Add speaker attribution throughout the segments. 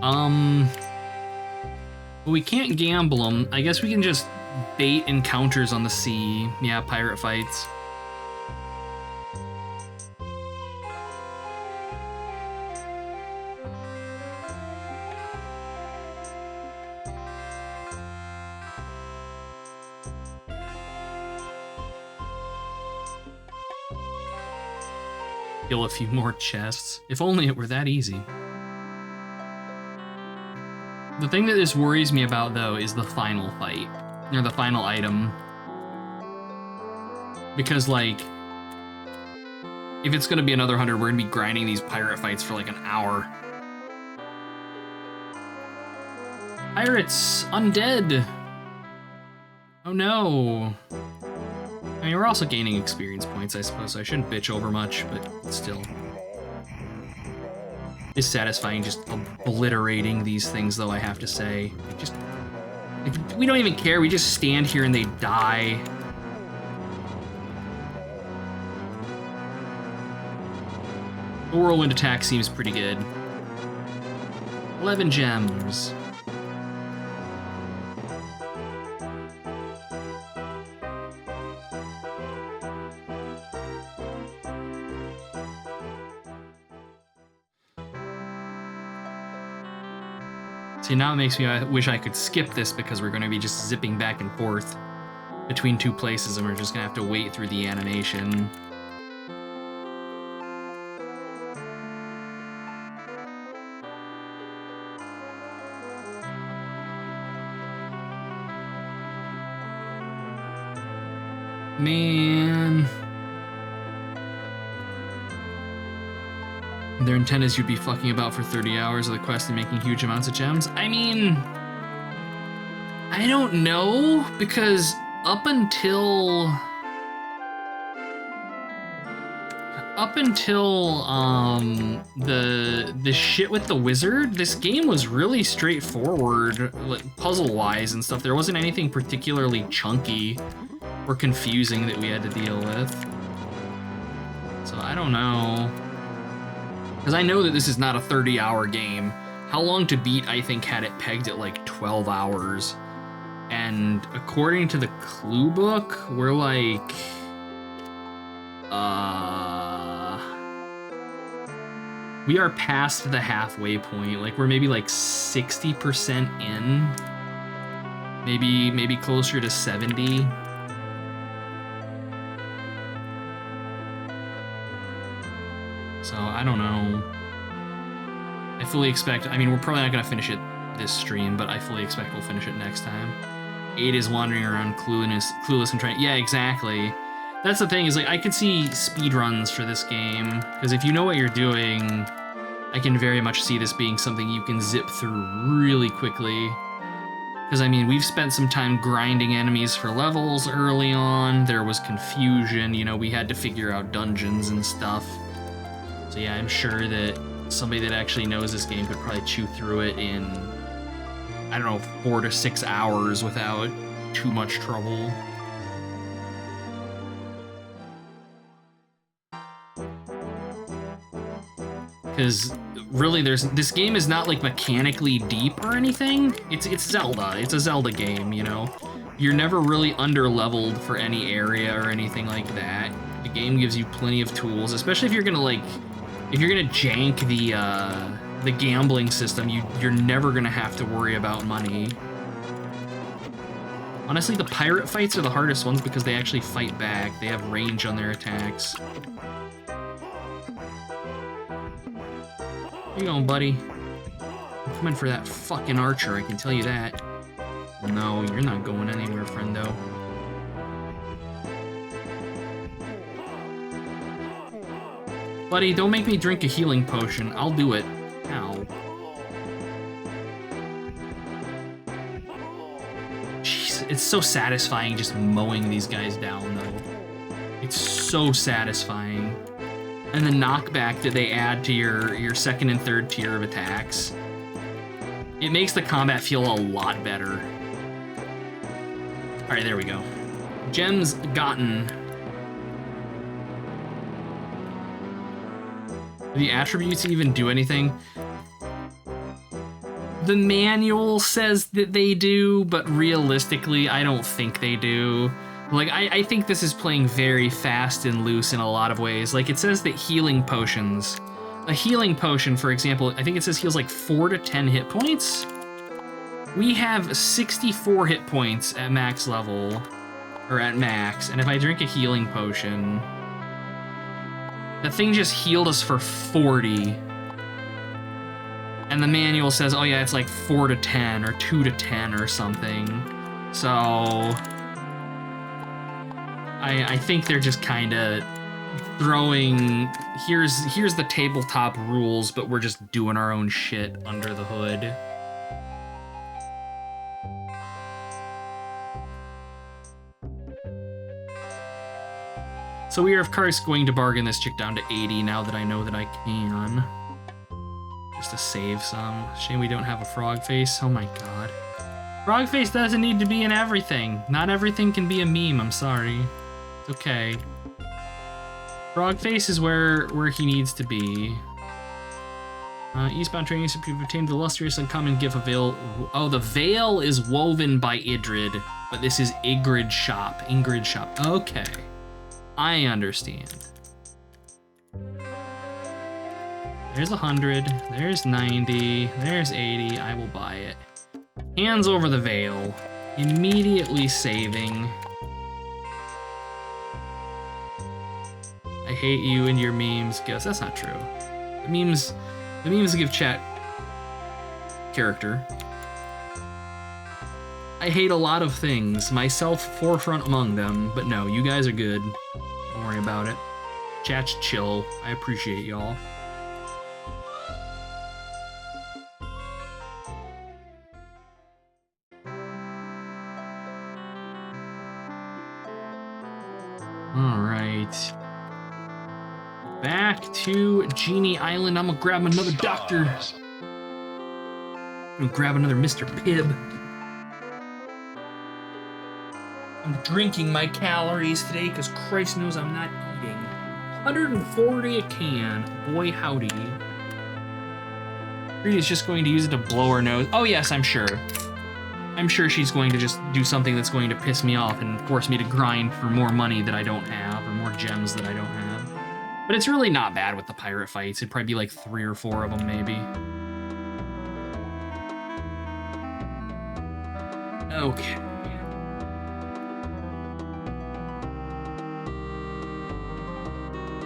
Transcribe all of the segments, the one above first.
Speaker 1: But we can't gamble them. I guess we can just bait encounters on the sea. Yeah, pirate fights. Kill a few more chests. If only it were that easy. The thing that this worries me about, though, is the final fight. Or the final item. Because, like, if it's gonna be another 100, we're gonna be grinding these pirate fights for like an hour. Pirates! Undead! Oh no! I mean, we're also gaining experience points, I suppose, so I shouldn't bitch over much, but still. It's satisfying just obliterating these things, though, I have to say. We don't even care, we just stand here and they die. The whirlwind attack seems pretty good. 11 gems. See, now it makes me wish I could skip this because we're going to be just zipping back and forth between two places and we're just going to have to wait through the animation. Man. Their intent is you'd be fucking about for 30 hours of the quest and making huge amounts of gems. I mean, I don't know, because up until the shit with the wizard, this game was really straightforward, like, puzzle-wise and stuff. There wasn't anything particularly chunky or confusing that we had to deal with. So I don't know. Because I know that this is not a 30-hour game. How Long to Beat, I think, had it pegged at like 12 hours. And according to the clue book, we're like... we are past the halfway point. Like, we're maybe like 60% in. Maybe closer to 70. So, I don't know. I fully expect... I mean, we're probably not going to finish it this stream, but I fully expect we'll finish it next time. 8 is wandering around clueless and trying... Yeah, exactly. That's the thing, is like, I could see speedruns for this game, because if you know what you're doing, I can very much see this being something you can zip through really quickly. Because, I mean, we've spent some time grinding enemies for levels early on, there was confusion, you know, we had to figure out dungeons and stuff. So yeah, I'm sure that somebody that actually knows this game could probably chew through it in, I don't know, 4 to 6 hours without too much trouble. Because really, this game is not like mechanically deep or anything. It's Zelda. It's a Zelda game, you know. You're never really under-leveled for any area or anything like that. The game gives you plenty of tools, especially if you're gonna like. If you're gonna jank the gambling system, you're never gonna have to worry about money. Honestly, the pirate fights are the hardest ones because they actually fight back. They have range on their attacks. Where you going, buddy? I'm coming for that fucking archer, I can tell you that. No, you're not going anywhere, friendo. Buddy, don't make me drink a healing potion. I'll do it. Ow. Jeez, it's so satisfying just mowing these guys down, though. It's so satisfying. And the knockback that they add to your second and third tier of attacks. It makes the combat feel a lot better. Alright, there we go. Gems gotten. Do the attributes even do anything? The manual says that they do, but realistically, I don't think they do. Like, I think this is playing very fast and loose in a lot of ways. Like, it says that healing potions. A healing potion, for example, I think it says heals like 4 to 10 hit points. We have 64 hit points at max level, or at max, and if I drink a healing potion, that thing just healed us for 40. And the manual says, oh yeah, it's like 4 to 10 or 2 to 10 or something. So I think they're just kind of throwing, here's the tabletop rules, but we're just doing our own shit under the hood. So we are, of course, going to bargain this chick down to 80 now that I know that I can. Just to save some. Shame we don't have a frog face. Oh my god. Frog face doesn't need to be in everything. Not everything can be a meme, I'm sorry. It's okay. Frog face is where he needs to be. Eastbound training, you've obtained the illustrious uncommon gift of veil. Oh, the veil is woven by Idrid, but this is Ingrid's shop. Ingrid's shop. Okay. I understand. There's 100, there's 90, there's 80, I will buy it. Hands over the veil. Immediately saving. I hate you and your memes. Guess that's not true. The memes give chat character. I hate a lot of things, myself forefront among them, but no, you guys are good. Don't worry about it. Chat's chill. I appreciate y'all. Alright. Back to Genie Island. I'm gonna grab another doctor. I'm gonna grab another Mr. Pibb. I'm drinking my calories today because Christ knows I'm not eating. 140 a can. Boy howdy. Rita's just going to use it to blow her nose. Oh yes, I'm sure. I'm sure she's going to just do something that's going to piss me off and force me to grind for more money that I don't have, or more gems that I don't have. But it's really not bad with the pirate fights. It'd probably be like 3 or 4 of them, maybe. Okay.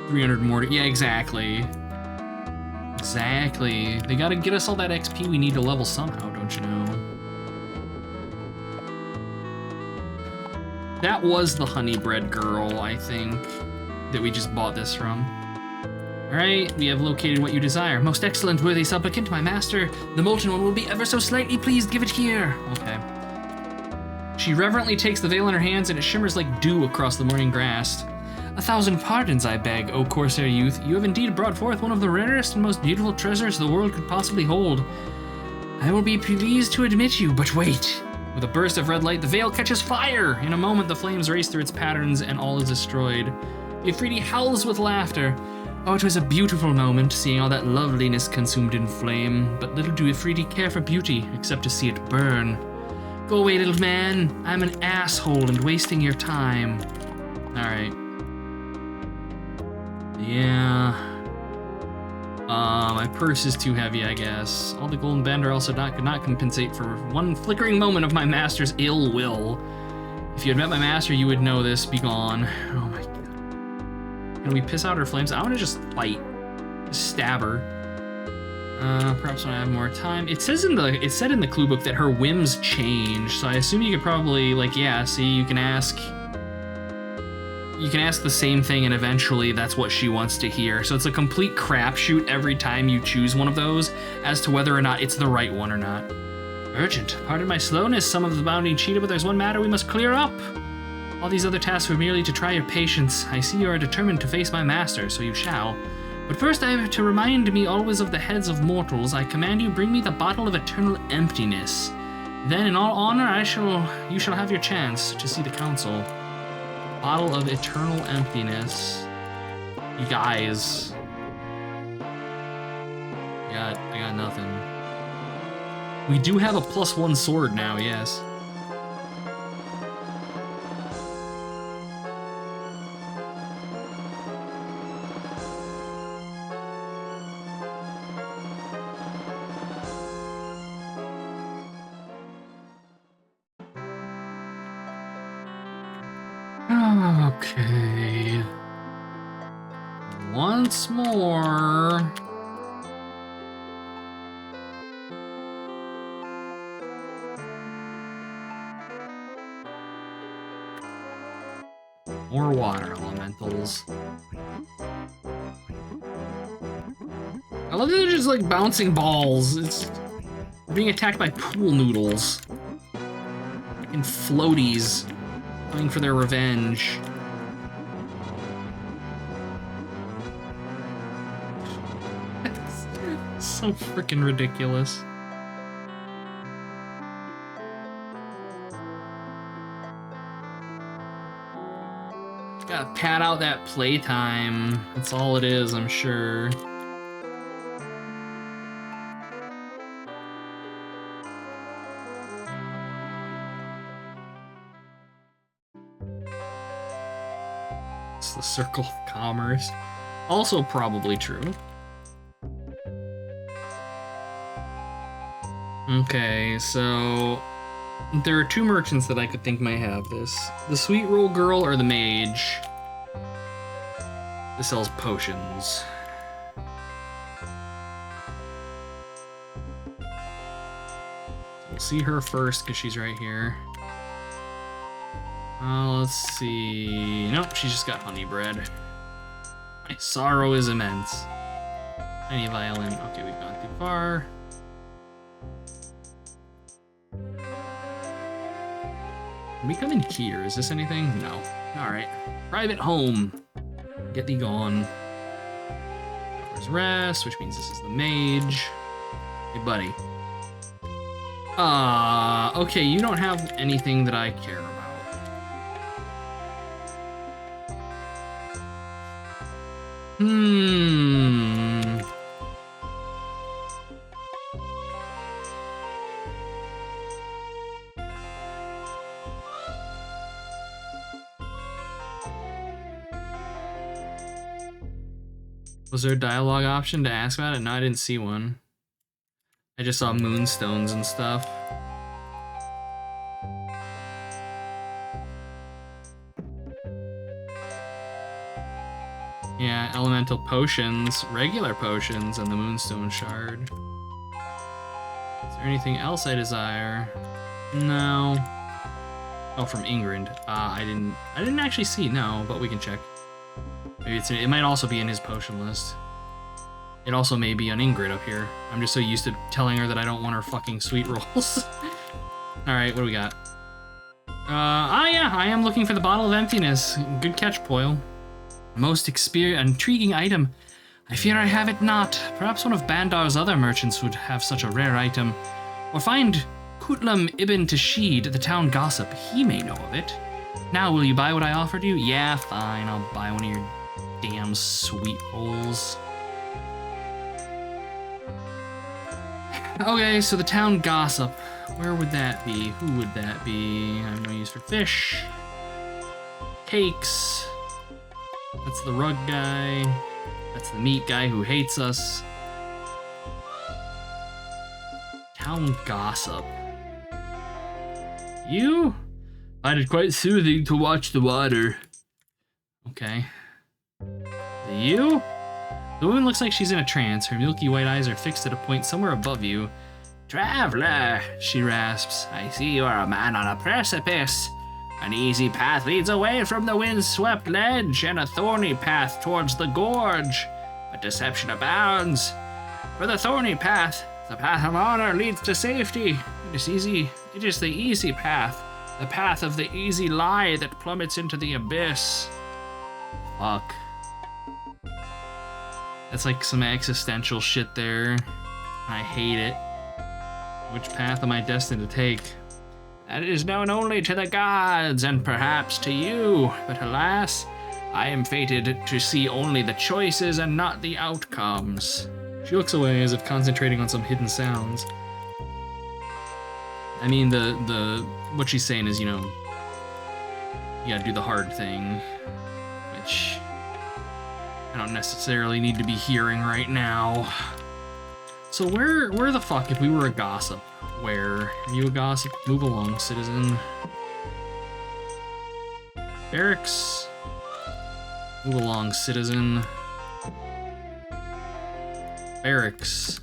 Speaker 1: $300 more. Yeah, exactly. Exactly. They gotta get us all that XP we need to level somehow, don't you know? That was the Honeybread girl, I think, that we just bought this from. Alright, we have located what you desire. Most excellent, worthy supplicant, my master. The Molten One will be ever so slightly pleased. Give it here. Okay. She reverently takes the veil in her hands, and it shimmers like dew across the morning grass. 1,000 pardons, I beg, O Corsair youth. You have indeed brought forth one of the rarest and most beautiful treasures the world could possibly hold. I will be pleased to admit you, but wait. With a burst of red light, the veil catches fire. In a moment, the flames race through its patterns, and all is destroyed. Ifriti howls with laughter. Oh, it was a beautiful moment, seeing all that loveliness consumed in flame. But little do Ifriti care for beauty, except to see it burn. Go away, little man. I'm an asshole and wasting your time. All right. Yeah. My purse is too heavy, I guess. All the golden band are also could not compensate for one flickering moment of my master's ill will. If you had met my master, you would know this. Be gone. Oh my god. Can we piss out her flames? I want to just fight. Just stab her. Perhaps when I have more time. It said in the clue book that her whims change, so I assume you could probably, like, yeah, see, you can ask the same thing and eventually that's what she wants to hear. So it's a complete crapshoot every time you choose one of those as to whether or not it's the right one or not. Urgent. Pardon my slowness, some of the bounding cheetah, but there's one matter we must clear up. All these other tasks were merely to try your patience. I see you are determined to face my master, so you shall. But first I have to remind me always of the heads of mortals. I command you bring me the bottle of eternal emptiness. Then in all honor you shall have your chance to see the council. Bottle of eternal emptiness. You guys. I got nothing. We do have a +1 sword now, yes. Okay. Once more. More water elementals. I love that they're just like bouncing balls. It's being attacked by pool noodles. And floaties coming for their revenge. So freaking ridiculous. Gotta pad out that playtime. That's all it is, I'm sure. It's the circle of commerce. Also probably true. Okay, so there are two merchants that I could think might have this. The Sweet Roll Girl or the Mage. This sells potions. We'll see her first because she's right here. Let's see. Nope, she's just got honey bread. My sorrow is immense. Tiny violin. Okay, we've gone too far. Can we come in here? Is this anything? No. Alright. Private home. Get thee gone. Hours rest, which means this is the mage. Hey, buddy. Okay, you don't have anything that I care about. Was there a dialogue option to ask about it? No, I didn't see one. I just saw moonstones and stuff. Yeah, elemental potions, regular potions, and the moonstone shard. Is there anything else I desire? No. Oh, from Ingrid. I didn't actually see, no, but we can check. Maybe it might also be in his potion list. It also may be on Ingrid up here. I'm just so used to telling her that I don't want her fucking sweet rolls. Alright, what do we got? Yeah, I am looking for the Bottle of Emptiness. Good catch, Poyle. Most intriguing item. I fear I have it not. Perhaps one of Bandar's other merchants would have such a rare item. Or find Kutlam Ibn Tashid, the town gossip. He may know of it. Now, will you buy what I offered you? Yeah, fine. I'll buy one of your damn sweet rolls. Okay, so the town gossip. Where would that be? Who would that be? I have no use for fish. Cakes. That's the rug guy. That's the meat guy who hates us. Town gossip. You? Find it quite soothing to watch the water. Okay. You? The woman looks like she's in a trance. Her milky white eyes are fixed at a point somewhere above you. Traveler, she rasps. I see you are a man on a precipice. An easy path leads away from the wind-swept ledge, and a thorny path towards the gorge. But deception abounds. For the thorny path, the path of honor leads to safety. It is the easy path. The path of the easy lie that plummets into the abyss. Fuck. That's like some existential shit there. I hate it. Which path am I destined to take? That is known only to the gods, and perhaps to you. But alas, I am fated to see only the choices and not the outcomes. She looks away as if concentrating on some hidden sounds. I mean, what she's saying is, you know, you gotta do the hard thing, which I don't necessarily need to be hearing right now. So where the fuck, if we were a gossip, where? Are you a gossip? Move along, citizen. Barracks. Move along, citizen. Barracks.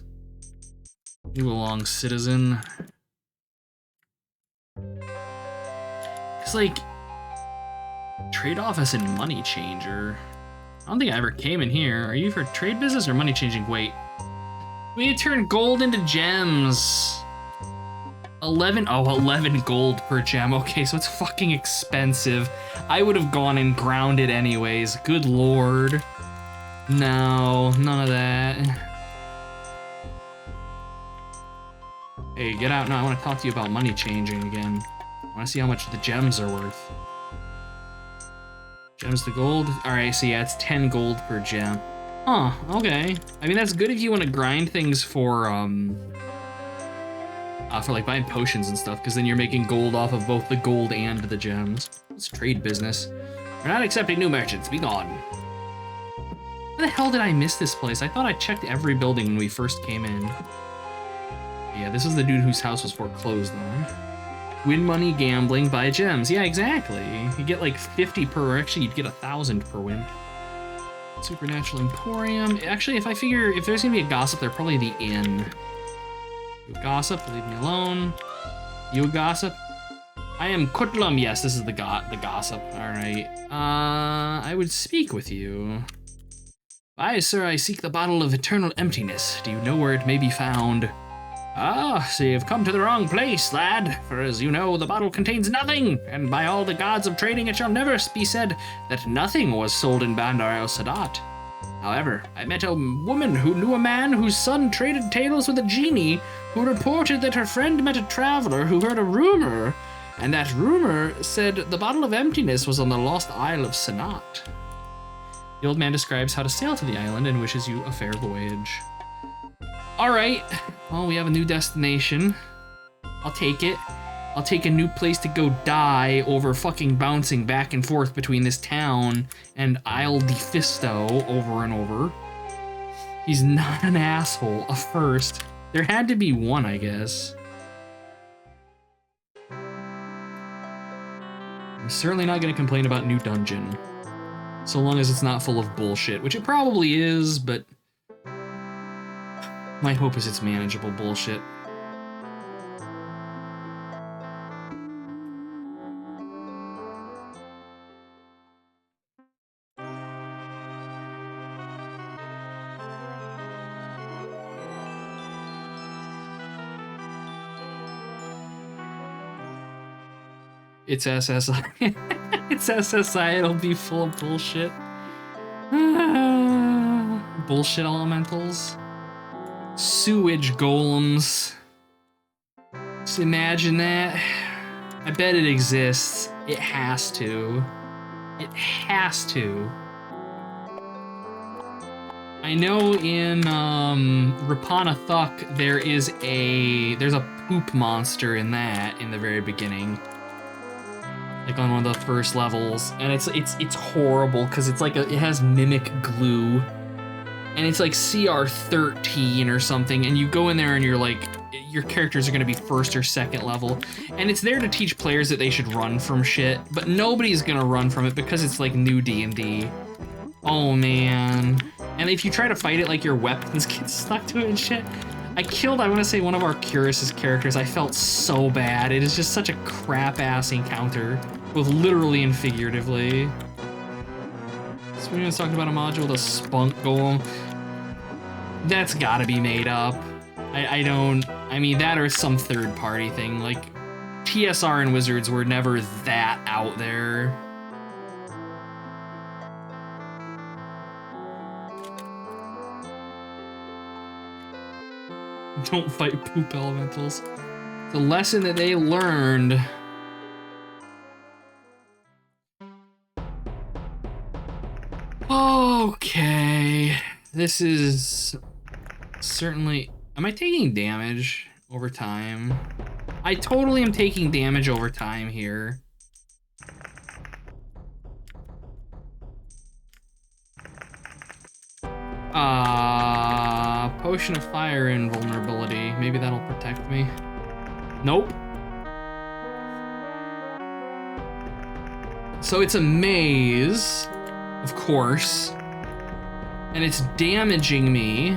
Speaker 1: Move along, citizen. It's like trade office and money changer. I don't think I ever came in here. Are you for trade business or money changing? Wait. We need to turn gold into gems. 11 gold per gem. Okay, so it's fucking expensive. I would have gone and grounded anyways. Good lord. No, none of that. Hey, get out now. I want to talk to you about money changing again. I want to see how much the gems are worth. Gems to gold? Alright, so yeah, it's 10 gold per gem. Huh, okay. I mean, that's good if you want to grind things for like buying potions and stuff, because then you're making gold off of both the gold and the gems. It's trade business. We're not accepting new merchants. Be gone. How the hell did I miss this place? I thought I checked every building when we first came in. Yeah, this is the dude whose house was foreclosed on. Win money gambling, buy gems. Yeah, exactly. You get like 50 per, actually you'd get 1,000 per win. Supernatural Emporium. Actually, if I figure, if there's gonna be a gossip, they're probably the inn. You a gossip, leave me alone. You a gossip? I am Kutlam. Yes, this is the gossip. Alright. I would speak with you. Aye, sir, I seek the bottle of eternal emptiness. Do you know where it may be found? Ah, so you've come to the wrong place, lad. For as you know, the bottle contains nothing, and by all the gods of trading it shall never be said that nothing was sold in Bandar el-Sadat. However, I met a woman who knew a man whose son traded tales with a genie, who reported that her friend met a traveler who heard a rumor, and that rumor said the bottle of emptiness was on the lost Isle of Sanat. The old man describes how to sail to the island and wishes you a fair voyage. Alright, well, we have a new destination. I'll take it. I'll take a new place to go die over fucking bouncing back and forth between this town and Isle de Fisto over and over. He's not an asshole, a first. There had to be one, I guess. I'm certainly not gonna complain about New Dungeon. So long as it's not full of bullshit, which it probably is, but my hope is it's manageable bullshit. It's SSI. It's SSI, it'll be full of bullshit. Bullshit elementals. Sewage golems. Just imagine that. I bet it exists. It has to. It has to. I know in Rapana Thuk there's a poop monster in that in the very beginning. Like on one of the first levels, and it's horrible because it's like it has mimic glue, and it's like CR 13 or something, and you go in there and you're like, your characters are gonna be first or second level, and it's there to teach players that they should run from shit, but nobody's gonna run from it because it's like new D&D. Oh man. And if you try to fight it, like your weapons get stuck to it and shit. I killed, I want to say, one of our Curious's characters. I felt so bad. It is just such a crap-ass encounter, both literally and figuratively. So we're just talking about a module, the Spunk Golem. That's gotta be made up. I mean, that or some third-party thing. Like, TSR and Wizards were never that out there. Don't fight poop elementals. The lesson that they learned. Okay. This is certainly... Am I taking damage over time? I totally am taking damage over time here. Potion of Fire invulnerability. Maybe that'll protect me. Nope. So it's a maze, of course, and it's damaging me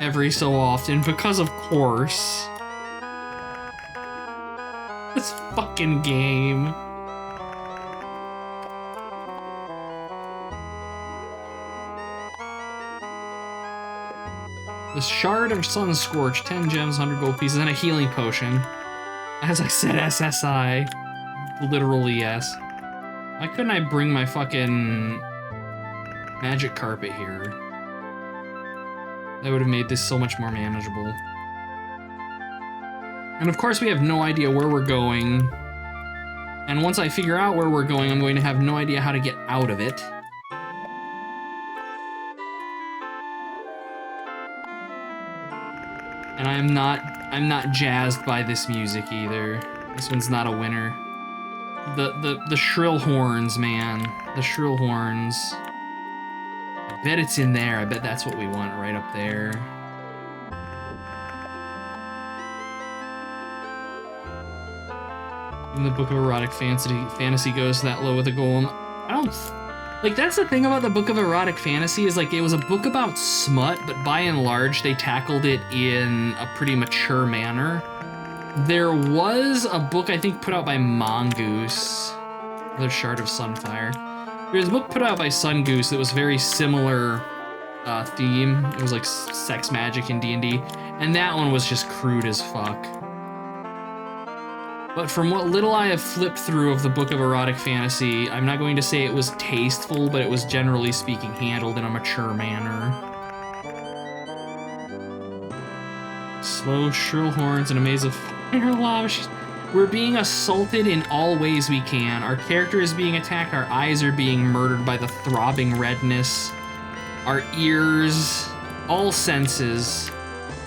Speaker 1: every so often because, of course. This fucking game. The Shard of Sunscorch, 10 gems, 100 gold pieces, and a healing potion. As I said, SSI. Literally, yes. Why couldn't I bring my fucking magic carpet here? That would have made this so much more manageable. And of course, we have no idea where we're going. And once I figure out where we're going, I'm going to have no idea how to get out of it. And I'm not jazzed by this music either. This one's not a winner. The shrill horns, man. The shrill horns. I bet it's in there. I bet that's what we want right up there. And the Book of Erotic Fantasy goes that low with a golem. I don't... Like, that's the thing about the Book of Erotic Fantasy is, like, it was a book about smut, but by and large, they tackled it in a pretty mature manner. There was a book, I think, put out by Mongoose. Another Shard of Sunfire. There's a book put out by Sungoose that was very similar theme. It was, like, sex magic in D&D. And that one was just crude as fuck. But from what little I have flipped through of the Book of Erotic Fantasy, I'm not going to say it was tasteful, but it was generally speaking handled in a mature manner. Slow, shrill horns and a maze of fire lava. We're being assaulted in all ways we can. Our character is being attacked, our eyes are being murdered by the throbbing redness. Our ears, all senses,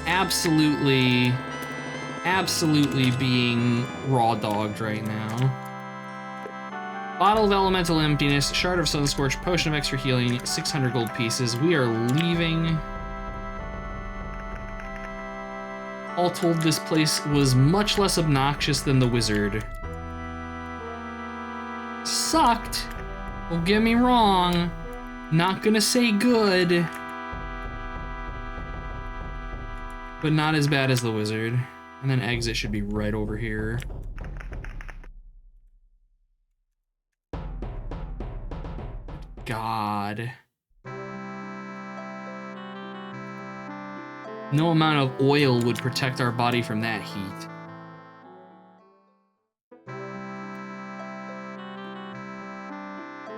Speaker 1: absolutely being raw dogged right now. Bottle of Elemental Emptiness, Shard of Sunscorch, Potion of Extra Healing, 600 gold pieces. We are leaving. All told, this place was much less obnoxious than the wizard. Sucked. Don't get me wrong. Not gonna say good. But not as bad as the wizard. And then exit should be right over here. God. No amount of oil would protect our body from that heat.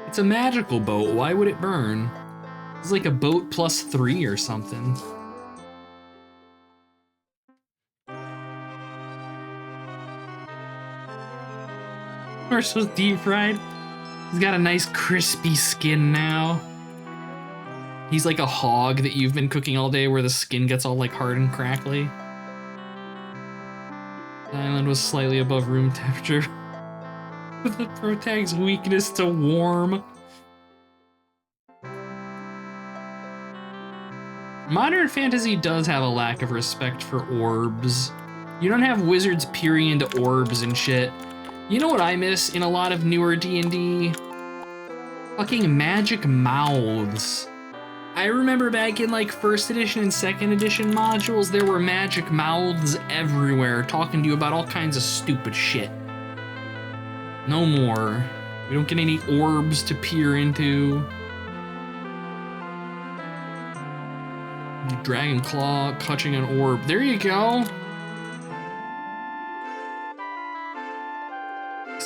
Speaker 1: It's a magical boat. Why would it burn? It's like a boat plus 3 or something. Marshall's deep fried. He's got a nice crispy skin now. He's like a hog that you've been cooking all day where the skin gets all like hard and crackly. The island was slightly above room temperature. With the protag's weakness to warm. Modern fantasy does have a lack of respect for orbs. You don't have wizards peering into orbs and shit. You know what I miss in a lot of newer D&D? Fucking magic mouths. I remember back in like 1st edition and 2nd edition modules, there were magic mouths everywhere talking to you about all kinds of stupid shit. No more. We don't get any orbs to peer into. Dragon claw clutching an orb. There you go.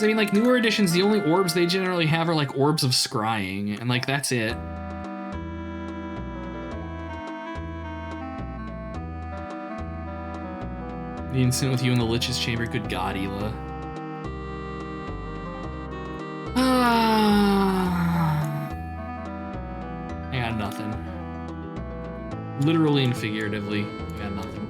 Speaker 1: I mean, like, newer editions, the only orbs they generally have are, like, orbs of scrying, and, like, that's it. The incident with you in the Lich's chamber, good God, Ela. I got nothing. Literally and figuratively, I got nothing.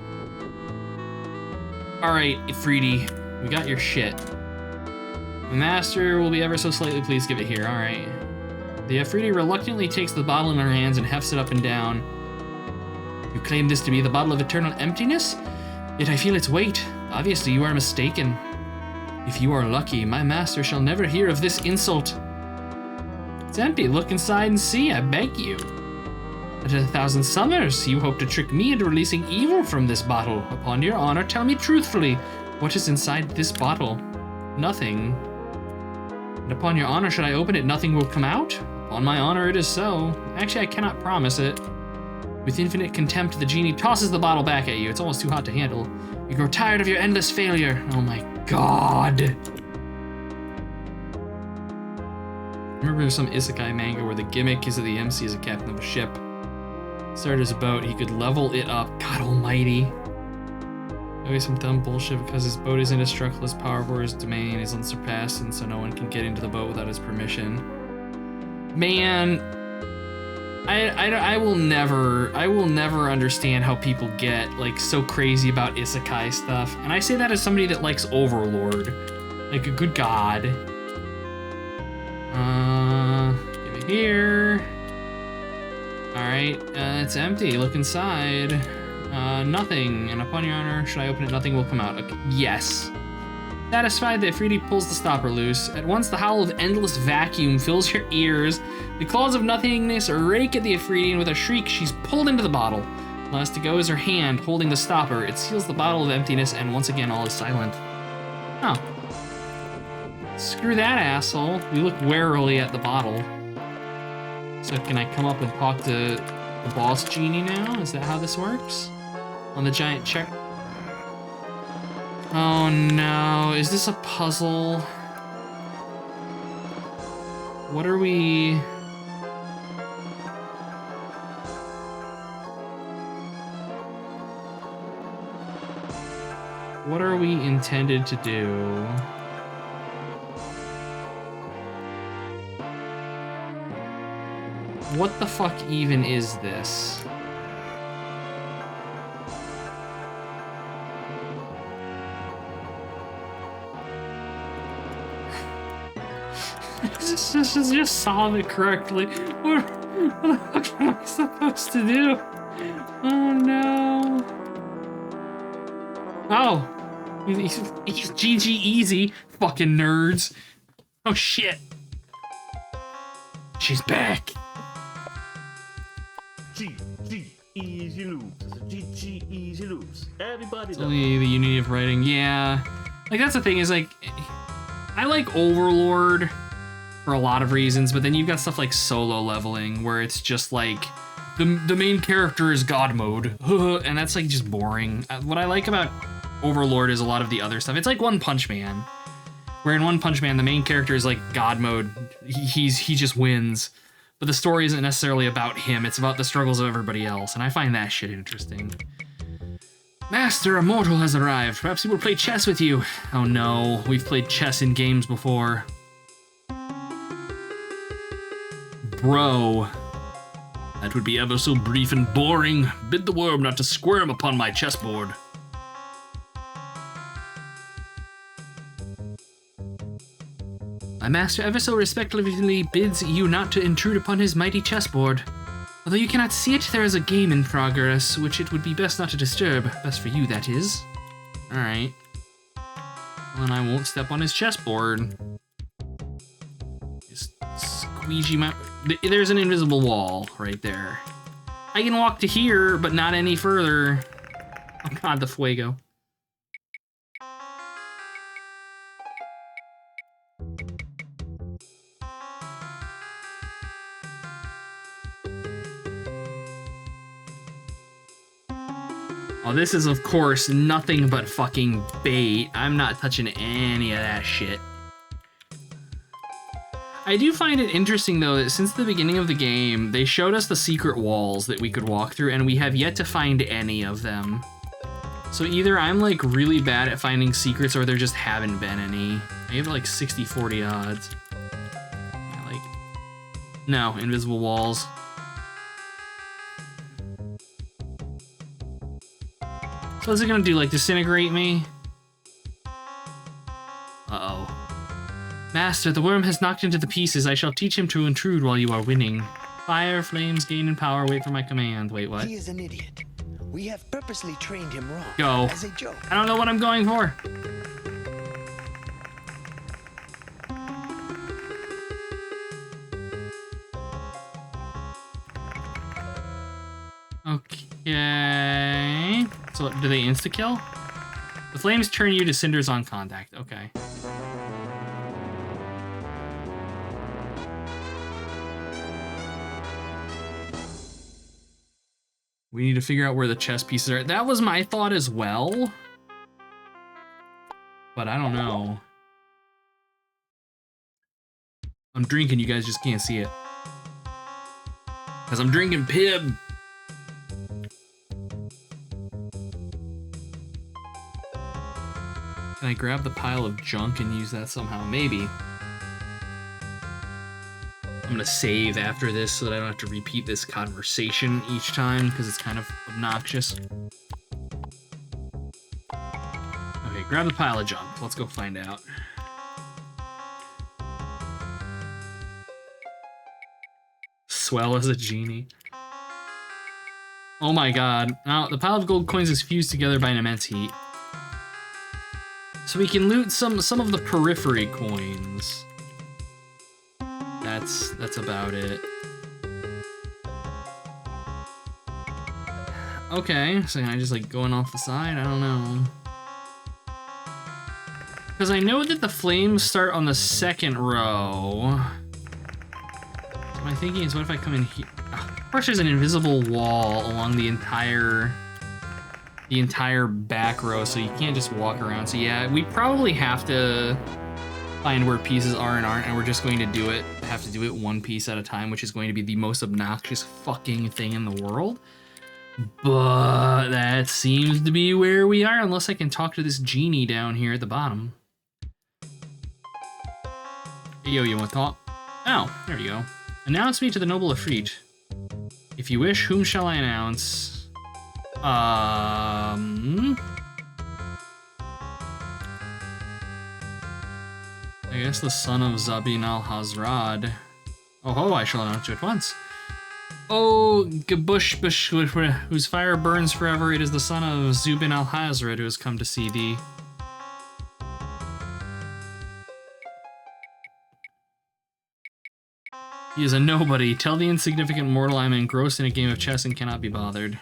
Speaker 1: Alright, Ifriti, we got your shit. The master will be ever so slightly pleased. Give it here, alright. The Ifriti reluctantly takes the bottle in her hands and hefts it up and down. You claim this to be the bottle of eternal emptiness? Yet I feel its weight. Obviously you are mistaken. If you are lucky, my master shall never hear of this insult. It's empty. Look inside and see, I beg you. At 1,000 summers, you hope to trick me into releasing evil from this bottle. Upon your honor, tell me truthfully, what is inside this bottle? Nothing. And upon your honor, should I open it, nothing will come out? On my honor, it is so. Actually, I cannot promise it. With infinite contempt, the genie tosses the bottle back at you. It's almost too hot to handle. You grow tired of your endless failure. Oh my god. Remember some isekai manga where the gimmick is that the MC is a captain of a ship. Started as a boat, he could level it up. God almighty. Always some dumb bullshit because his boat is indestructible, his power over his domain is unsurpassed, and so no one can get into the boat without his permission. Man, I will never understand how people get like so crazy about isekai stuff. And I say that as somebody that likes Overlord. Like a good god. Give it here. Alright, it's empty. Look inside. Nothing. And upon your honor, should I open it, nothing will come out. Okay. Yes. Satisfied, the Ifriti pulls the stopper loose. At once, the howl of endless vacuum fills your ears. The claws of nothingness rake at the Ifriti, and with a shriek, she's pulled into the bottle. Last to go is her hand, holding the stopper. It seals the bottle of emptiness, and once again, all is silent. Oh. Screw that asshole. We look warily at the bottle. So can I come up and talk to the boss genie now? Is that how this works? On the giant check. Oh no, is this a puzzle? What are we... What are we intended to do? What the fuck even is this? Just solve it correctly. What the fuck am I supposed to do? Oh no. Oh, he's GG easy, fucking nerds. Oh shit. She's back.
Speaker 2: GG easy loops. GG easy loops. Everybody.
Speaker 1: It's only the unity of writing. Yeah, like that's the thing is like, I like Overlord for a lot of reasons, but then you've got stuff like solo leveling where it's just like the main character is God mode, and that's like just boring. What I like about Overlord is a lot of the other stuff. It's like One Punch Man, where in One Punch Man the main character is like God mode. He just wins, but the story isn't necessarily about him. It's about the struggles of everybody else, and I find that shit interesting. Master Immortal has arrived. Perhaps he will play chess with you. Oh no, we've played chess in games before. Bro. That would be ever so brief and boring. Bid the worm not to squirm upon my chessboard. My master ever so respectfully bids you not to intrude upon his mighty chessboard. Although you cannot see it, there is a game in progress, which it would be best not to disturb. Best for you, that is. Alright. Well, then I won't step on his chessboard. Just squeegee my... There's an invisible wall right there. I can walk to here, but not any further. Oh god, the fuego. Oh, this is, of course, nothing but fucking bait. I'm not touching any of that shit. I do find it interesting, though, that since the beginning of the game, they showed us the secret walls that we could walk through, and we have yet to find any of them. So either I'm, like, really bad at finding secrets, or there just haven't been any. I have, like, 60-40 odds. No, invisible walls. So is it gonna do, like, disintegrate me? Master, the worm has knocked into the pieces. I shall teach him to intrude while you are winning. Fire, flames, gain in power, wait for my command. Wait, what?
Speaker 3: He is an idiot. We have purposely trained him wrong.
Speaker 1: Go.
Speaker 3: As a joke.
Speaker 1: I don't know what I'm going for. Okay. So do they insta-kill? The flames turn you to cinders on contact. Okay. We need to figure out where the chess pieces are. That was my thought as well. But I don't know. I'm drinking, you guys just can't see it. Because I'm drinking Pib. Can I grab the pile of junk and use that somehow? Maybe. I'm gonna save after this so that I don't have to repeat this conversation each time because it's kind of obnoxious. Okay, grab the pile of junk. Let's go find out. Swell as a genie. Oh my god. Now, the pile of gold coins is fused together by an immense heat. So we can loot some of the periphery coins. That's about it. Okay, so can I just like going off the side? I don't know. Because I know that the flames start on the second row. So my thinking is, what if I come in here? Of course, there's an invisible wall along the entire back row, so you can't just walk around. So yeah, we probably have to find where pieces are and aren't, and we're just going to have to do it one piece at a time, which is going to be the most obnoxious fucking thing in the world. But that seems to be where we are, unless I can talk to this genie down here at the bottom. Hey, yo, you want to talk? Oh, there you go. Announce me to the noble Ifrit. If you wish, whom shall I announce? I guess the son of Zabin al-Hazrad. Oh ho, I shall announce you at once. Oh, Gabush, whose fire burns forever, it is the son of Zubin al-Hazrad who has come to see thee. He is a nobody. Tell the insignificant mortal I'm engrossed in a game of chess and cannot be bothered.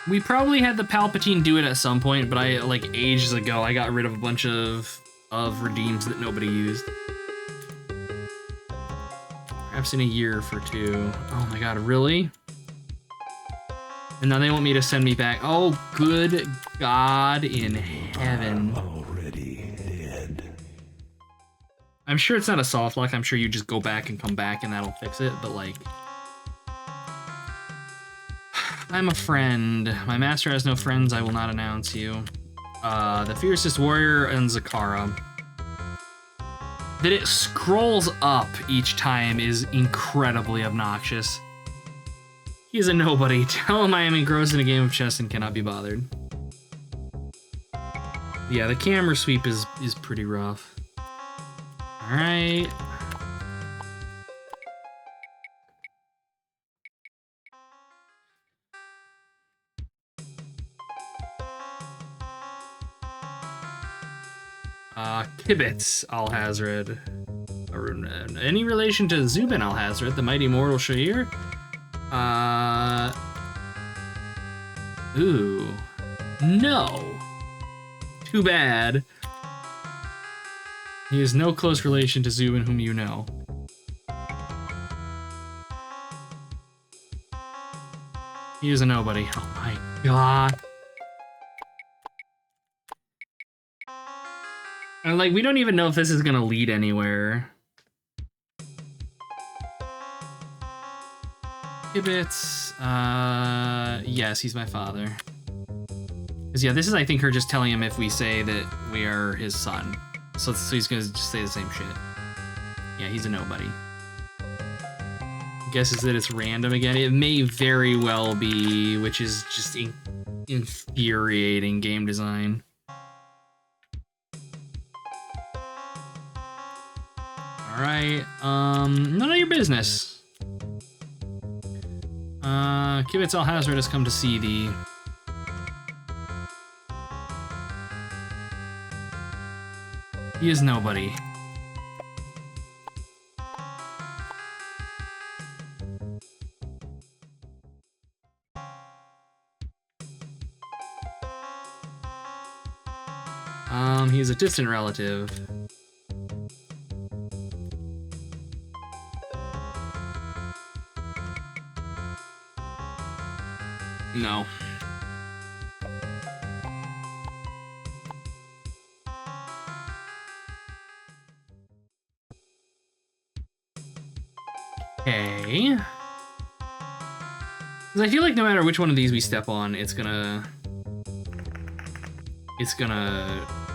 Speaker 1: We probably had the Palpatine do it at some point, but like ages ago, I got rid of a bunch of redeems that nobody used. Perhaps in a year for 2. Oh my god, really? And now they want me to send me back. Oh, good God in heaven.
Speaker 4: I'm already dead.
Speaker 1: I'm sure it's not a soft lock. I'm sure you just go back and come back and that'll fix it, but like... I'm a friend. My master has no friends. I will not announce you. The fiercest warrior and Zakara. That it scrolls up each time is incredibly obnoxious. He is a nobody. Tell him I am engrossed in a game of chess and cannot be bothered. Yeah, the camera sweep is pretty rough. Alright. Kibitz al-Hazred. Any relation to Zubin al-Hazred, the mighty mortal Sha'ir? Ooh. No. Too bad. He is no close relation to Zubin whom you know. He is a nobody. Oh my god. And like, we don't even know if this is gonna lead anywhere. Kibitz, yes, he's my father. Cause yeah, this is, I think, her just telling him if we say that we are his son. So he's gonna just say the same shit. Yeah, he's a nobody. Guesses that it's random again. It may very well be, which is just infuriating game design. Alright, none of your business. Kibitz Alhazred has come to see thee. He is nobody. He is a distant relative. No. Okay. 'Cause I feel like no matter which one of these we step on, it's gonna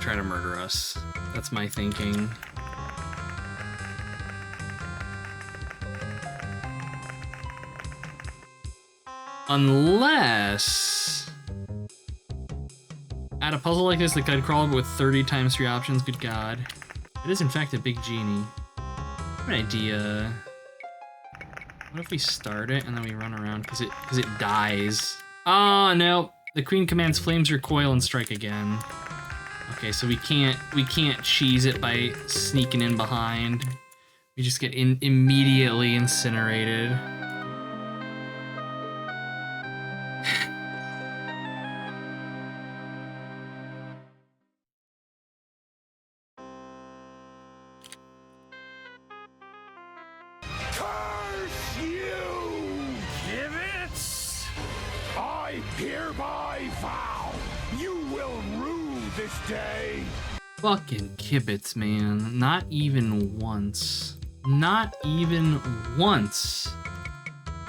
Speaker 1: try to murder us. That's my thinking. Unless... Add a puzzle like this, the Guide Crawl, but with 30 times 3 options, good god. It is in fact a big genie. I have an idea. What if we start it and then we run around because it dies? Oh no! The queen commands flames recoil and strike again. Okay, so we can't cheese it by sneaking in behind. We just get immediately incinerated.
Speaker 4: Curse you, Kibitz! I hereby vow you will rue this day.
Speaker 1: Fucking Kibitz, man. Not even once. Not even once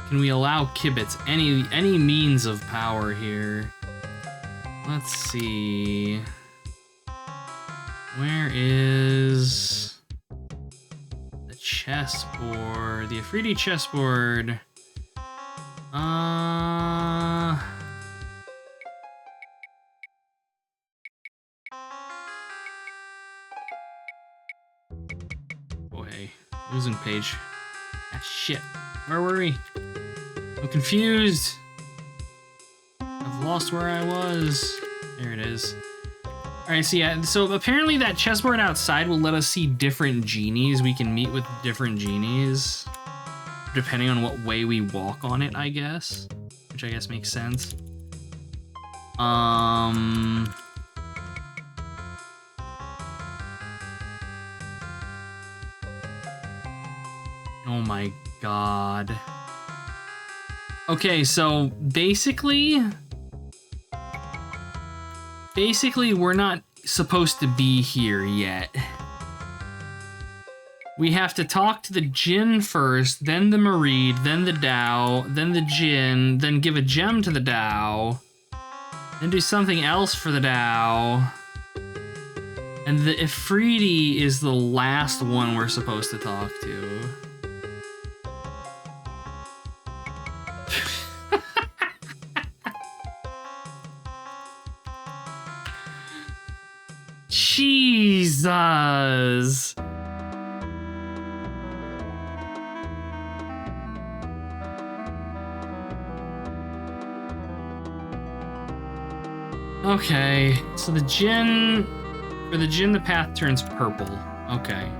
Speaker 1: can we allow Kibitz any means of power here. Let's see. Where is the chessboard? The Afridi chessboard. Oh hey, losing page. Ah shit. Where were we? I'm confused. I've lost where I was. There it is. Alright, so yeah, so apparently that chessboard outside will let us see different genies. We can meet with different genies, depending on what way we walk on it, I guess. Which I guess makes sense. Oh my god. Okay, so basically we're not supposed to be here yet. We have to talk to the Jinn first, then the Mareed, then the Dao, then the Jinn, then give a gem to the Dao, then do something else for the Dao. And the Ifriti is the last one we're supposed to talk to. Jesus! Okay, so the Jinn, for the Jinn, the path turns purple. Okay.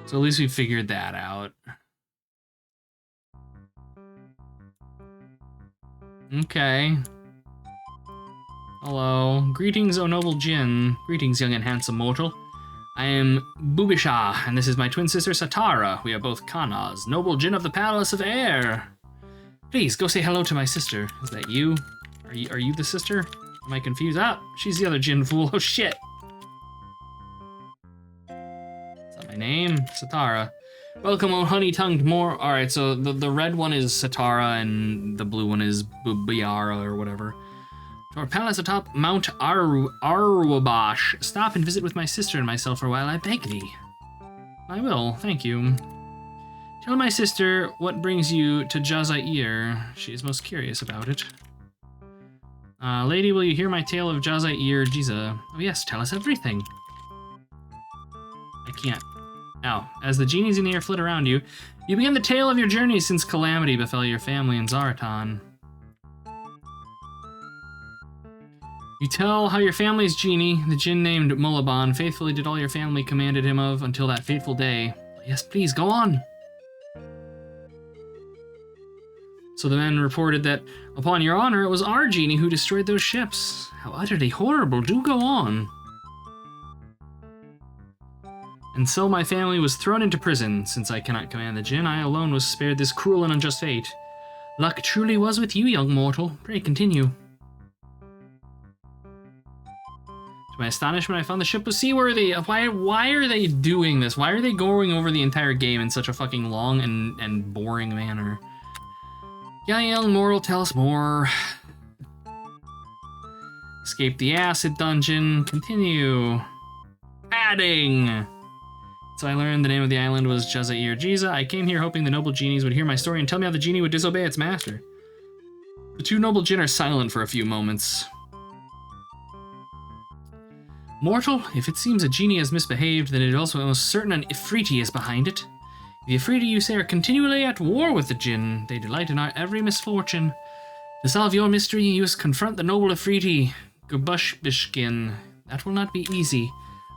Speaker 1: So at least we figured that out. Okay. Hello. Greetings, O noble Jinn. Greetings, young and handsome mortal. I am Bubisha, and this is my twin sister Satara. We are both Kanas, noble Jinn of the Palace of Air. Please, go say hello to my sister. Is that you? Are you the sister? Am I confused? Ah, she's the other Jinn fool. Oh shit. Is that my name? Satara. Welcome, O honey-tongued more. Alright, so the red one is Satara, and the blue one is Biara, or whatever. To our palace atop Mount Arwabash. Stop and visit with my sister and myself for a while, I beg thee. I will, thank you. Tell my sister what brings you to Jazair. She is most curious about it. Lady, will you hear my tale of Jaza-ir Jiza? Oh yes, tell us everything. I can't. Now, as the genies in the air flit around you, you begin the tale of your journey since calamity befell your family in Zaratan. You tell how your family's genie, the djinn named Mulaban, faithfully did all your family commanded him of until that fateful day. Yes, please, go on. So the men reported that, upon your honor, it was our genie who destroyed those ships. How utterly horrible. Do go on. And so my family was thrown into prison. Since I cannot command the djinn, I alone was spared this cruel and unjust fate. Luck truly was with you, young mortal. Pray continue. To my astonishment, I found the ship was seaworthy. Why are they doing this? Why are they going over the entire game in such a fucking long and boring manner? Yeah, young mortal, tell us more. Escape the acid dungeon. Continue. Adding. So I learned the name of the island was Jaza-ir Jiza. I came here hoping the noble genies would hear my story and tell me how the genie would disobey its master. The two noble djinn are silent for a few moments. Mortal, if it seems a genie has misbehaved, then it is also most certain an Ifriti is behind it. The Ifriti, you say, are continually at war with the djinn. They delight in our every misfortune. To solve your mystery, you must confront the noble Ifriti, Gubushbishkin. That will not be easy,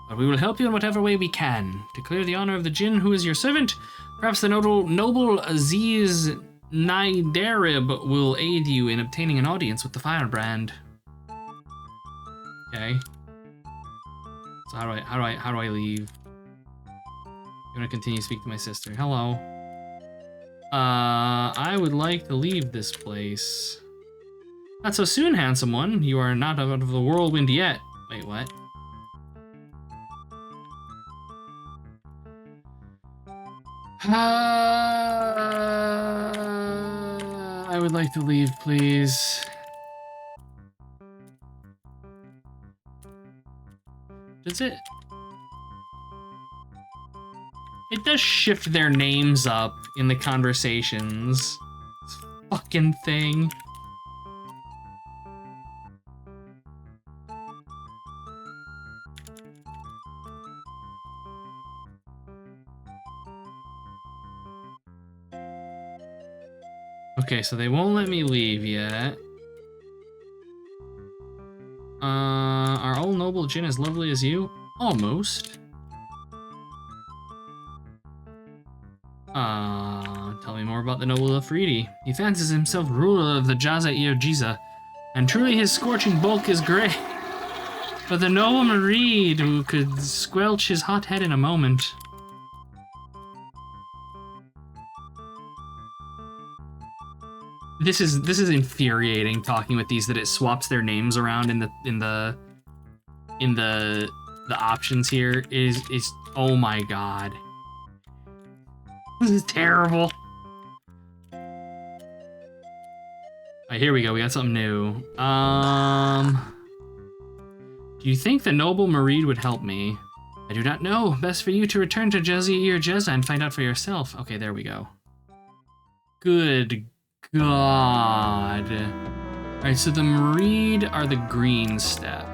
Speaker 1: but we will help you in whatever way we can. To clear the honor of the djinn who is your servant, perhaps the noble Aziz Naidarib will aid you in obtaining an audience with the firebrand. Okay. So how do I leave? I'm gonna continue to speak to my sister. Hello. I would like to leave this place. Not so soon, handsome one. You are not out of the whirlwind yet. Wait, what? I would like to leave, please. Does it? It does shift their names up in the conversations. This fucking thing. Okay, so they won't let me leave yet. Are all noble djinn as lovely as you? Almost. Tell me more about the noble Afridi. He fancies himself ruler of the Jaza-ir Jiza, and truly his scorching bulk is great. But the noble Mareed, who could squelch his hot head in a moment. This is infuriating talking with these, that it swaps their names around in the options here. Is oh my god. This is terrible. Alright, here we go. We got something new. Do you think the noble Mareed would help me? I do not know. Best for you to return to Jaza-ir Jiza and find out for yourself. Okay, there we go. Good God. Alright, so the Mareed are the green step.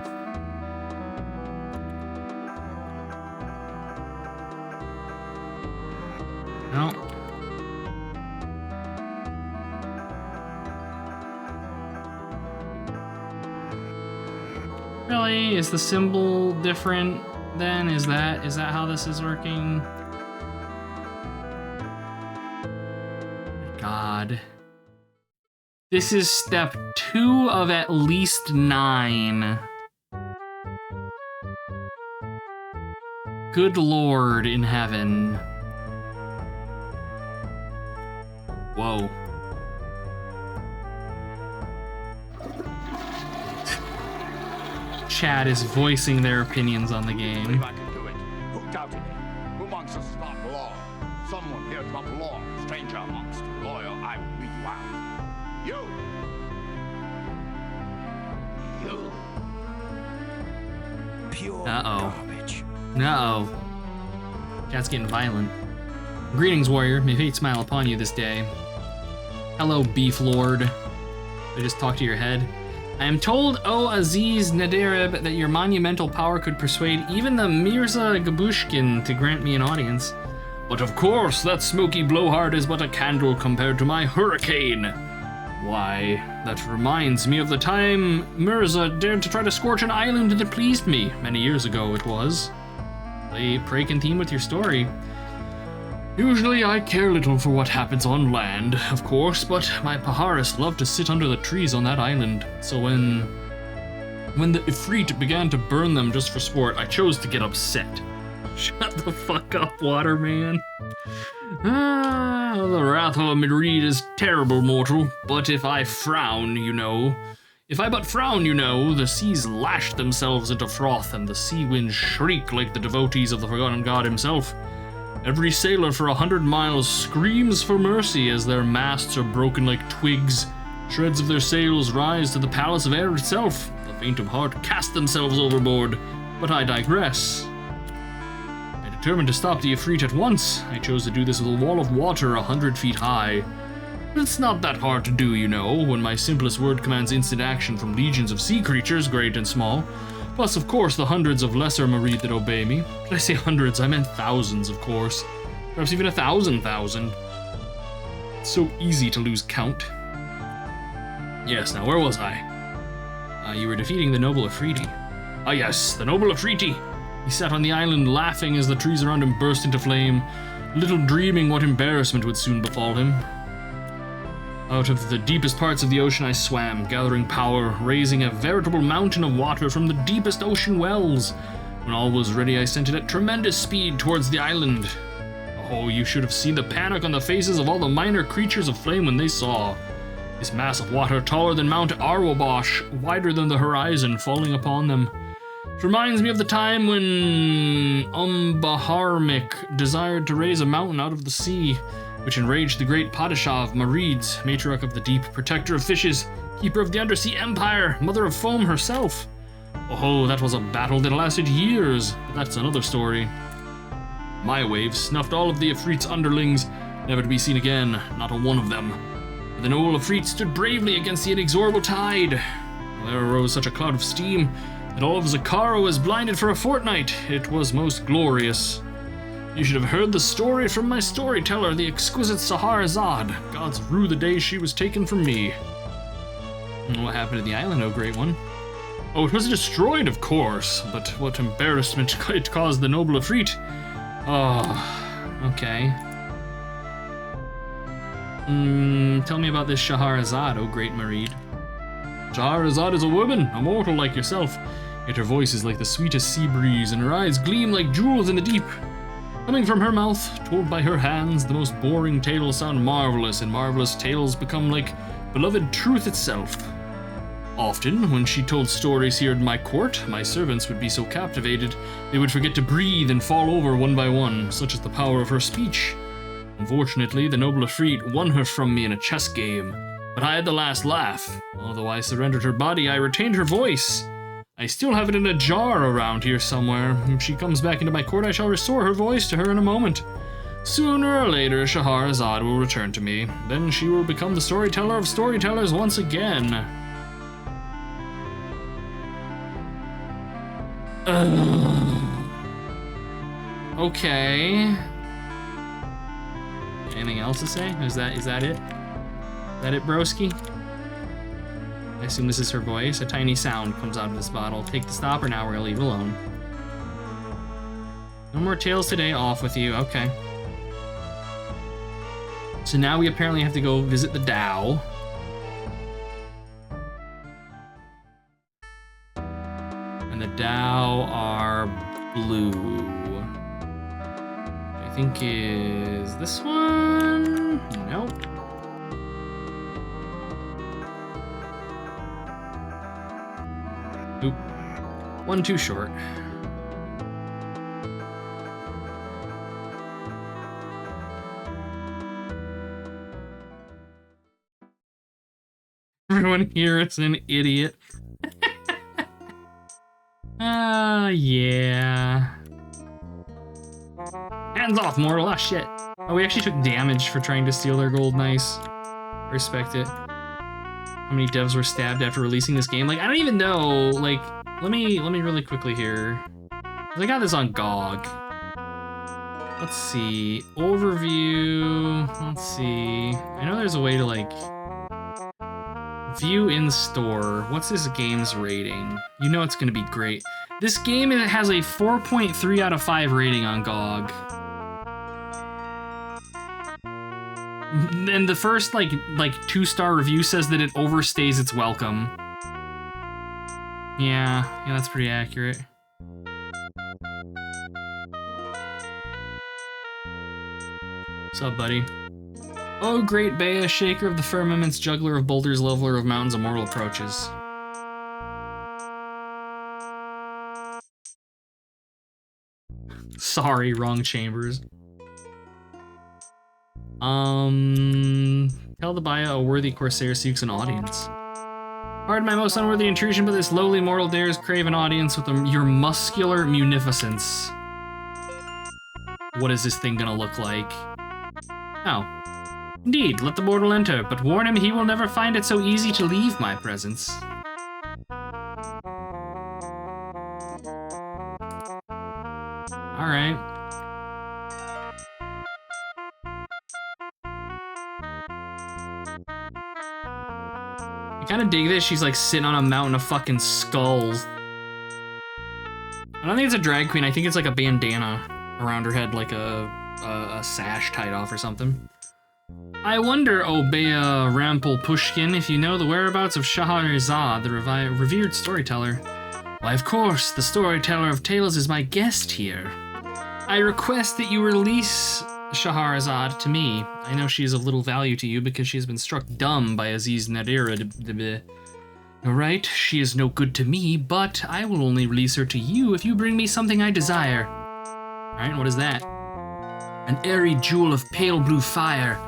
Speaker 1: No. Really? Is the symbol different then? Is that how this is working? God. This is step 2 of at least 9. Good Lord in heaven. Whoa. Chat is voicing their opinions on the game.
Speaker 4: Believe I can do it. Who doubted me? Who amongst us is not law? Someone here to law. Stranger amongst loyal, I will beat you out. You!
Speaker 3: Pure
Speaker 1: Uh-oh.
Speaker 3: garbage.
Speaker 1: Uh-oh. Chat's getting violent. Greetings, warrior. May fate smile upon you this day. Hello, Beef Lord. I just talked to your head. I am told, O Aziz Nadirib, that your monumental power could persuade even the Mirza Gabushkin to grant me an audience. But of course, that smoky blowhard is but a candle compared to my hurricane. Why, that reminds me of the time Mirza dared to try to scorch an island that pleased me. Many years ago it was. Pray continue with your story. Usually I care little for what happens on land, of course, but my Paharis love to sit under the trees on that island. So when the Ifrit began to burn them just for sport, I chose to get upset. Shut the fuck up, Waterman. The wrath of a Midreed is terrible, mortal, but if I frown, you know. If I but frown, you know, the seas lash themselves into froth, and the sea winds shriek like the devotees of the Forgotten God himself. Every sailor for 100 miles screams for mercy as their masts are broken like twigs. Shreds of their sails rise to the palace of air itself. The faint of heart cast themselves overboard, but I digress. I determined to stop the Ifrit at once. I chose to do this with a wall of water 100 feet high. But it's not that hard to do, you know, when my simplest word commands instant action from legions of sea creatures, great and small. Plus, of course, the hundreds of lesser Marid that obey me. Did I say hundreds? I meant thousands, of course. Perhaps even 1,000,000. It's so easy to lose count. Yes, now where was I? You were defeating the noble Afriti. Ah yes, the noble Afriti. He sat on the island laughing as the trees around him burst into flame, little dreaming what embarrassment would soon befall him. Out of the deepest parts of the ocean I swam, gathering power, raising a veritable mountain of water from the deepest ocean wells. When all was ready, I sent it at tremendous speed towards the island. Oh, you should have seen the panic on the faces of all the minor creatures of flame when they saw this mass of water taller than Mount Arwabash, wider than the horizon, falling upon them. It reminds me of the time when Baharmik desired to raise a mountain out of the sea, which enraged the great Padishah of Marids, matriarch of the deep, protector of fishes, keeper of the undersea empire, mother of foam herself. Oh, that was a battle that lasted years, but that's another story. My waves snuffed all of the Ifrit's underlings, never to be seen again, not a one of them. But the noble Ifrit stood bravely against the inexorable tide. There arose such a cloud of steam that all of Zakara was blinded for a fortnight. It was most glorious. You should have heard the story from my storyteller, the exquisite Saharazad. Gods rue the day she was taken from me. And what happened to the island, oh great one? Oh, it was destroyed, of course, but what embarrassment it caused the noble Ifrit. Oh, okay. Tell me about this Shahrazad, oh great Marid. Shahrazad is a woman, a mortal like yourself, yet her voice is like the sweetest sea breeze, and her eyes gleam like jewels in the deep. Coming from her mouth, told by her hands, the most boring tales sound marvelous, and marvelous tales become like beloved truth itself. Often, when she told stories here in my court, my servants would be so captivated, they would forget to breathe and fall over one by one, such is the power of her speech. Unfortunately, the noble Ifrit won her from me in a chess game, but I had the last laugh. Although I surrendered her body, I retained her voice. I still have it in a jar around here somewhere. If she comes back into my court, I shall restore her voice to her in a moment. Sooner or later, Shahrazad will return to me. Then she will become the storyteller of storytellers once again. Okay. Anything else to say? Is that it? Is that it, broski? I assume this is her voice. A tiny sound comes out of this bottle. Take the stopper now, we're gonna leave it alone. No more tales today, off with you. Okay. So now we apparently have to go visit the Tao. And the Tao are blue. I think is this one? Nope. Oop. One too short. Everyone here is an idiot. Yeah. Hands off, mortal. Ah, shit. Oh, we actually took damage for trying to steal their gold. Nice. Respect it. How many devs were stabbed after releasing this game? Like, I don't even know. Like, let me really quickly here. I got this on GOG. Let's see. Overview. Let's see. I know there's a way to, like, view in store. What's this game's rating? You know it's gonna be great. This game has a 4.3 out of 5 rating on GOG. And the first, like 2-star review says that it overstays its welcome. Yeah, that's pretty accurate. What's up, buddy? Oh, great Bea, shaker of the firmaments, juggler of boulders, leveler of mountains, immortal approaches. Sorry, wrong chambers. Tell the Baya a worthy corsair seeks an audience. Pardon my most unworthy intrusion, but this lowly mortal dares crave an audience with your muscular munificence. What is this thing gonna look like? Oh. Indeed, let the mortal enter, but warn him he will never find it so easy to leave my presence. Alright. I kinda dig this, she's like sitting on a mountain of fucking skulls. I don't think it's a drag queen, I think it's like a bandana around her head, like a sash tied off or something. I wonder, O Bea Rampal Pushkin, if you know the whereabouts of Shahrazad, the revered storyteller. Why, of course, the storyteller of tales is my guest here. I request that you release Shahrazad to me. I know she is of little value to you because she has been struck dumb by Aziz Nadira. Alright, she is no good to me, but I will only release her to you if you bring me something I desire. Alright, what is that? An airy jewel of pale blue fire,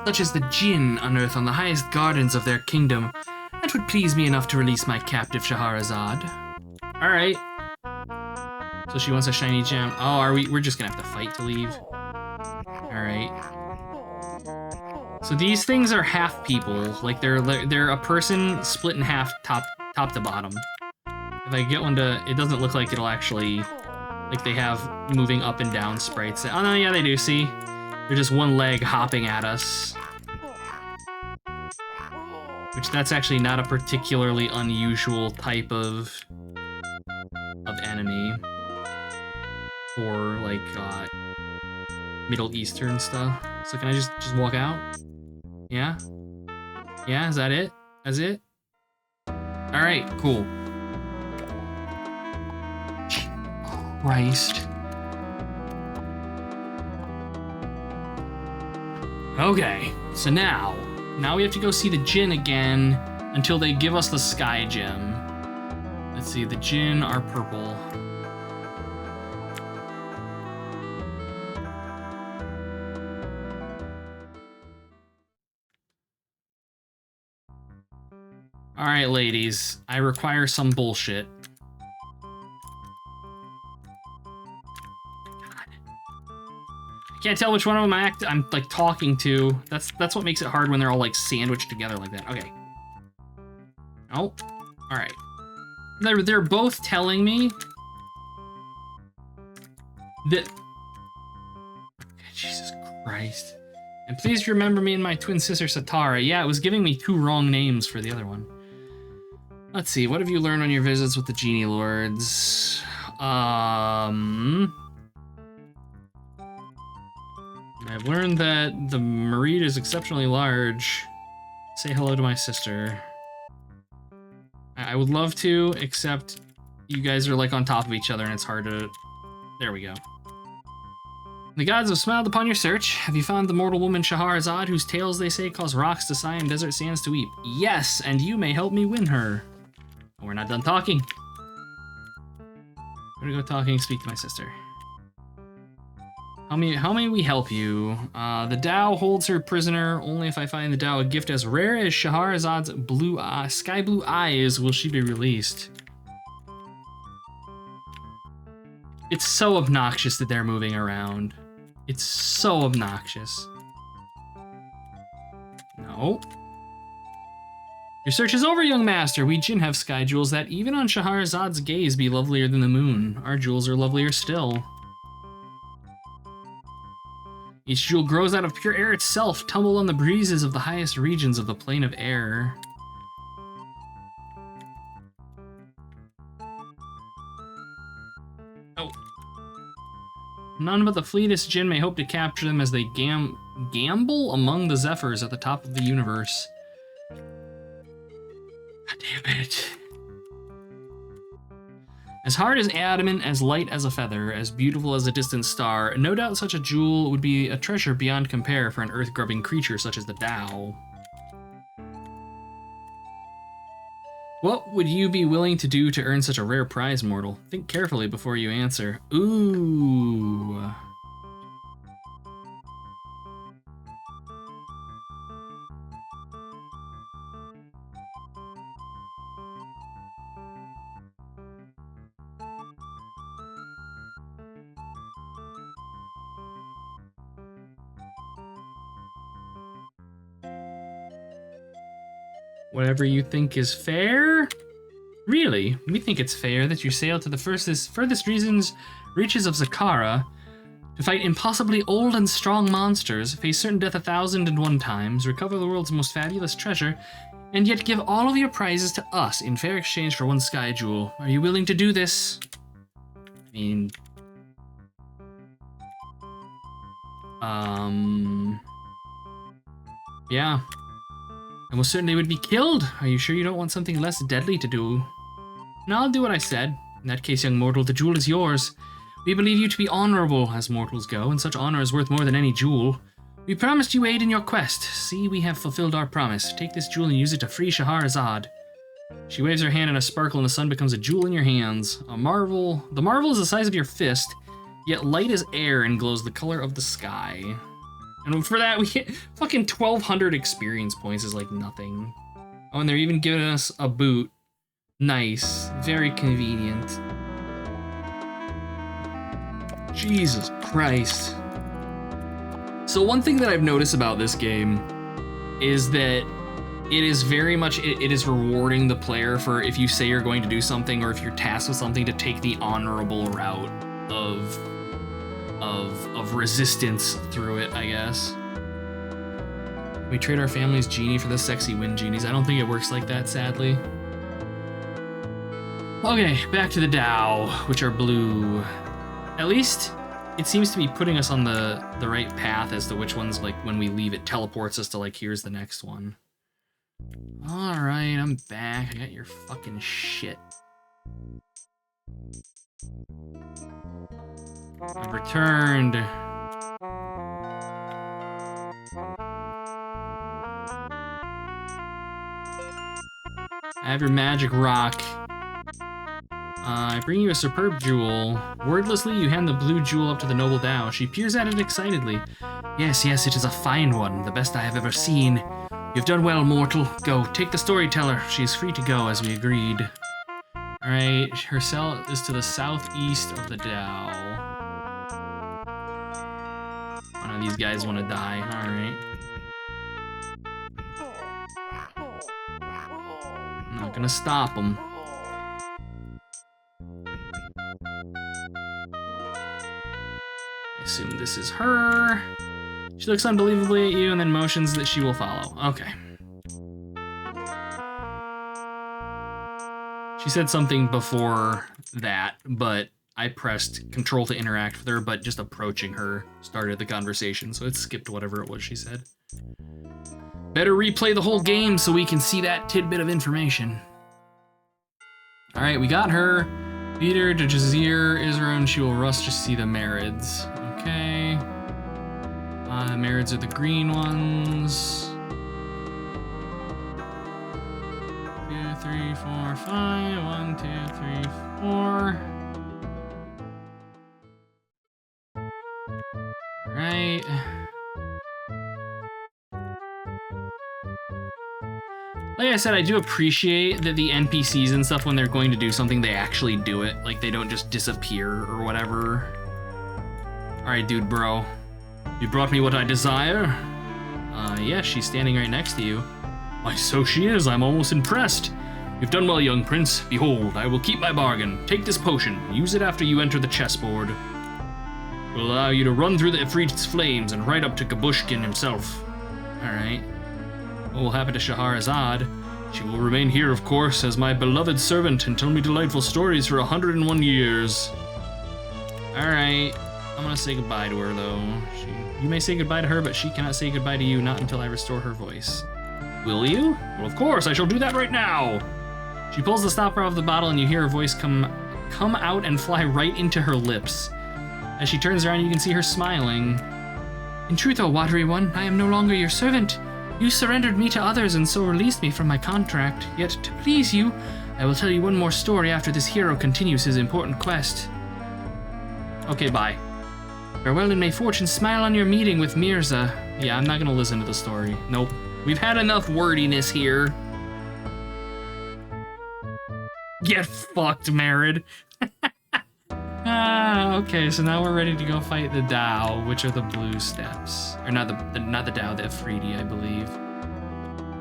Speaker 1: such as the Jinn unearth on the highest gardens of their kingdom. That would please me enough to release my captive Shahrazad. Alright. So she wants a shiny gem. Oh, we're just gonna have to fight to leave. Alright. So these things are half people. Like they're a person split in half top to bottom. If I get one to, it doesn't look like it'll actually, like they have moving up and down sprites. Oh no, yeah they do, see? They're just one leg hopping at us. Which that's actually not a particularly unusual type of enemy. For like Middle Eastern stuff. So can I just walk out? Yeah? Yeah, is that it? That's it? Alright, cool. Christ. Okay, so now we have to go see the Jinn again until they give us the Sky Gem. Let's see, the Jinn are purple. Alright, ladies, I require some bullshit. I can't tell which one of them I'm like talking to. That's what makes it hard when they're all like sandwiched together like that. Okay. Oh, all right. They're both telling me that. Jesus Christ! And please remember me and my twin sister Satara. Yeah, it was giving me 2 wrong names for the other one. Let's see. What have you learned on your visits with the Genie Lords? I've learned that the Mareed is exceptionally large. Say hello to my sister. I would love to, except you guys are like on top of each other and it's hard to... There we go. The gods have smiled upon your search. Have you found the mortal woman Shahrazad, whose tales they say cause rocks to sigh and desert sands to weep? Yes, and you may help me win her. We're not done talking. I'm gonna go talking, speak to my sister. How may we help you? The Tao holds her prisoner. Only if I find the Tao a gift as rare as Shahrazad's sky blue eyes will she be released. It's so obnoxious that they're moving around. It's so obnoxious. No. Your search is over, young master. We Jinn have sky jewels that, even on Shahrazad's gaze, be lovelier than the moon. Our jewels are lovelier still. Each jewel grows out of pure air itself, tumbled on the breezes of the highest regions of the plane of air. Oh. None but the fleetest Jinn may hope to capture them as they gamble among the zephyrs at the top of the universe. God damn it. As hard as adamant, as light as a feather, as beautiful as a distant star, no doubt such a jewel would be a treasure beyond compare for an earth-grubbing creature such as the Tao. What would you be willing to do to earn such a rare prize, mortal? Think carefully before you answer. Ooh. Whatever you think is fair? Really? We think it's fair that you sail to the furthest reaches of Zakara to fight impossibly old and strong monsters, face certain death 1,001 times, recover the world's most fabulous treasure, and yet give all of your prizes to us in fair exchange for one sky jewel. Are you willing to do this? I mean... yeah. I most certainly would be killed. Are you sure you don't want something less deadly to do? No, I'll do what I said. In that case, young mortal, the jewel is yours. We believe you to be honorable, as mortals go, and such honor is worth more than any jewel. We promised you aid in your quest. See, we have fulfilled our promise. Take this jewel and use it to free Shahrazad. She waves her hand and a sparkle in the sun becomes a jewel in your hands. A marvel. The marvel is the size of your fist, yet light as air and glows the color of the sky. And for that, we get fucking 1,200 experience points is like nothing. Oh, and they're even giving us a boot. Nice. Very convenient. Jesus Christ. So one thing that I've noticed about this game is that it is very much, it is rewarding the player for if you say you're going to do something or if you're tasked with something to take the honorable route of resistance through it, I guess. We trade our family's genie for the sexy wind genies. I don't think it works like that, sadly. Okay, back to the Tao, which are blue. At least it seems to be putting us on the right path as to which ones, like, when we leave, it teleports us to, like, here's the next one. Alright, I'm back. I got your fucking shit. I've returned. I have your magic rock. I bring you a superb jewel. Wordlessly, you hand the blue jewel up to the noble Tao. She peers at it excitedly. Yes, yes, it is a fine one, the best I have ever seen. You've done well, mortal. Go, take the storyteller. She is free to go, as we agreed. Alright, her cell is to the southeast of the Tao. One of these guys want to die. Alright. I'm not gonna stop them. I assume this is her. She looks unbelievably at you and then motions that she will follow. Okay. She said something before that, but I pressed control to interact with her, but just approaching her started the conversation, so it skipped whatever it was she said. Better replay the whole game so we can see that tidbit of information. Alright, we got her. Lead her to Jazir, Isra, and she will rush to see the Marids. Okay. The Marids are the green ones. 2, 3, 4, 5. 1, 2, 3, 4. Right. Like I said, I do appreciate that the NPCs and stuff, when they're going to do something, they actually do it. Like, they don't just disappear or whatever. Alright, dude, bro. You brought me what I desire? Yeah, she's standing right next to you. Why, so she is. I'm almost impressed. You've done well, young prince. Behold, I will keep my bargain. Take this potion. Use it after you enter the chessboard. It will allow you to run through the Ifrit's flames and right up to Gabushkin himself. Alright. What will happen to Shahrazad? She will remain here, of course, as my beloved servant and tell me delightful stories for 101 years. Alright. I'm gonna say goodbye to her, though. You may say goodbye to her, but she cannot say goodbye to you, not until I restore her voice. Will you? Well, of course, I shall do that right now! She pulls the stopper off the bottle, and you hear her voice come out and fly right into her lips. As she turns around, you can see her smiling. In truth, O watery one, I am no longer your servant. You surrendered me to others and so released me from my contract. Yet, to please you, I will tell you one more story after this hero continues his important quest. Okay, bye. Farewell and may fortune smile on your meeting with Mirza. Yeah, I'm not gonna listen to the story. Nope. We've had enough wordiness here. Get fucked, Marid. Okay, so now we're ready to go fight the Dao, which are the blue steps. Or not the Dao, the Afridi, I believe.